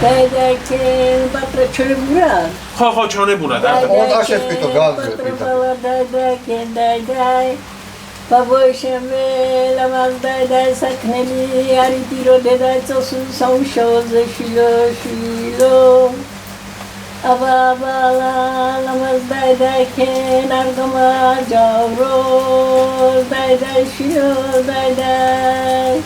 Dayken patra çörebura. ხო ჩონებურა და ოღონდ შეფიქრო Dayken day. Baboşeme lamaz day sakneli ari tiro deday çosun savşoze şilo. Ababala lamaz dayken argama javro day şilo day.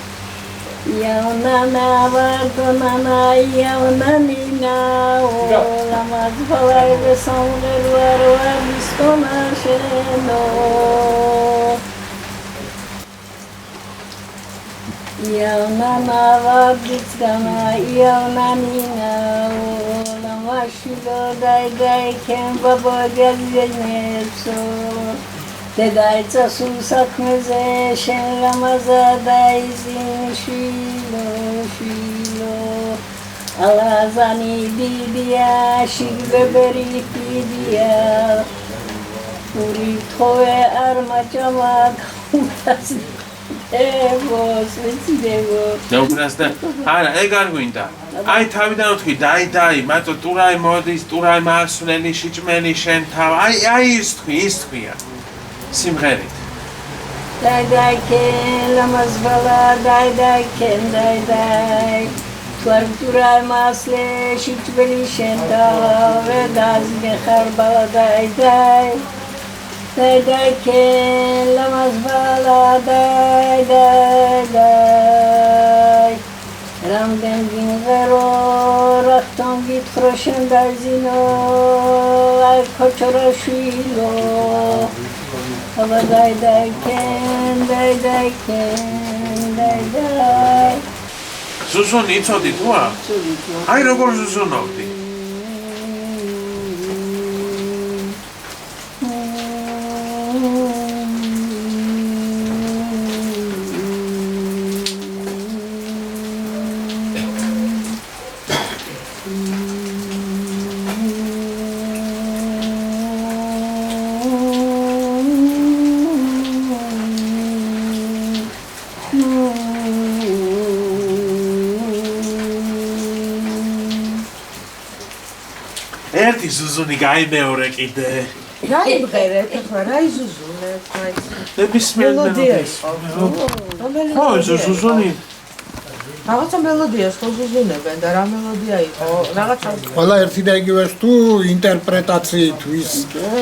Yaunana vardonana yaunanina olamaz falay ve sonlar var bistona şeno Yaunana varditskana yaunanina olamaz şilo dayken baba gelgenetso Dedayca susak meze şen ramaza dayzin şilo Alazani didiya şigbeberi didiya Uri toye armacamak Evos, vecdevo დაუბრას და არა ეგ არ გვინდა აი თავიდან ვთქვი დაი მათო ტურაი მოდის ტურაი მასვლელი შიჭმელი შენ თავ აი ის თქვია სიმღერით Dayken lamazvala dayken day Tvarturay masle shitbeli shenta ve dazge kharbala day Dayken lamazvala day Ramden vingero rakton git kroshen dazino ay kochora shilo Ava dayken day ზუზუნი იცოდი თუ არა? აი როგორ ზუზუნობდი? ერთი ზუზუნი გაიმეორე კიდე. გაიმღერეთ ახლა რა იზუზუნეთ მაინც. მელოდიას. ხო, ზუზუნი. რაღაცა მელოდიას ხო ზუზუნებენ და რა მელოდია იყო? რაღაცა ყველა ერთი და იგივეს თუ ინტერპრეტაციით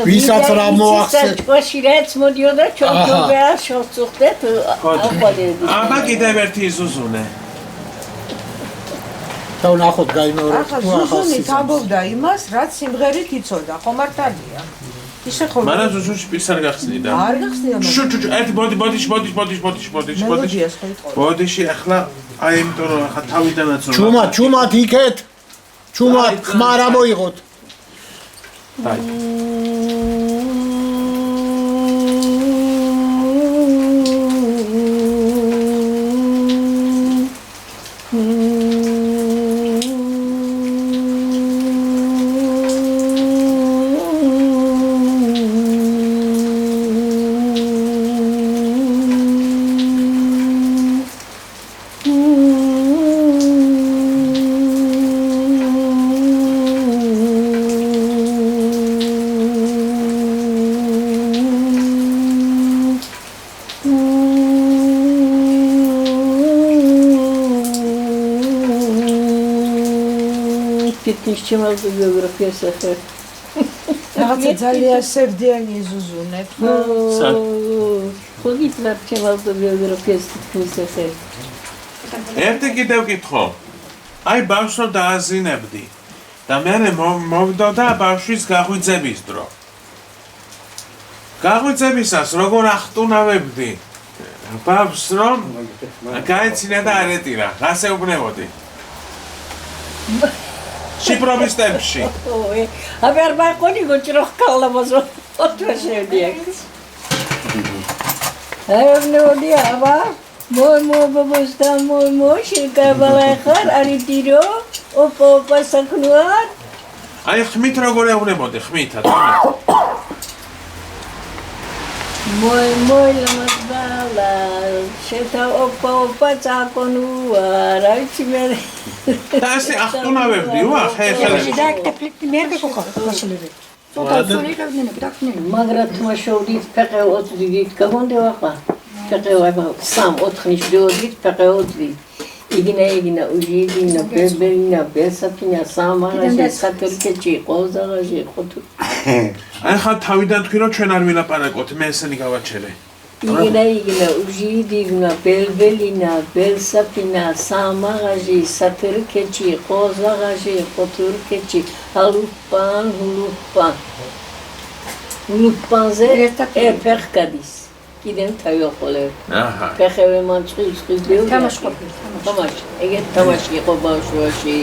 ვისაც რა მოახსენე. Ჭკვაში რაც მოდიოდა ჩოჯობია შევწუხდეთ აყვადები. აბა კიდევ ერთი ზუზუნე. და ნახოთ გაიმეორე ახლა ზუზუნი თამბობდა იმას, რაც სიმღერით იცოდა, ხომ მართალია? ისე ხო. მარა ზუზუნში პირს არ გახსნიდა. არ გახსნიდა. შუ ერთი ბოდიში. მელოდიას ხო იტყოდა. ბოდიში ახლა აი იმიტომ რომ ახლა თავიდანაც ჩუმად იქეთ. ჩუმად ხმარა მოიღოთ. აი Niszczymal do biografii sefer. რაღაცა ძალიან სევდიანი ზუზუნეთ. Ხო გიტლარჩემალ do biografii sefer. ერთი კიდევ კითხო. აი ბავშვს დააზინებდი და მე მოვდოდა ბავშვის გაღვიძების დრო. გაღვიძებისას როგორ ახტუნავებდი ბავშვს რომ გაეცინა და არეტირა. რას ეუბნებოდი? Šiprobis tempši. A ver, ma koni go črohkala mozo otraševdijek. Evne odija, aba, moj babostan, moj šilka balajkar, aritiro, opa saknuar. Ai, ხმით როგორ ეუბნებოდი, ხმით. მოი ლამაზალა შეთა ოპა წაკონუა რა ვიცი მე და ასე ახტუნავებდი ხელი მაგრამ თმაშოვდით ფეყე 20 დით გაგონდევა ფეყე 3-4 ნიშ დიოდით ფეყე 20 იგინა უჟიგინა ბებელინა ბესაფინა სამაღაში სატურკეჭი ყოზაღაში ხუთუ აი ხა თავიდან თქვი რომ ჩვენ არ ვილაპარაკოთ მე ესენი გავაჩერე იგინა უჟიგინა ბებელინა ბესაფინა სამაღაში სატურკეჭი ყოზაღაში ხუთურკეჭი ლუპანზე ეფერკადის კიდენ თავიოყოლე აჰა ფეხები მანწყის ხის დიო თამაში ეგეთ თამაში იყო ბავშვობაში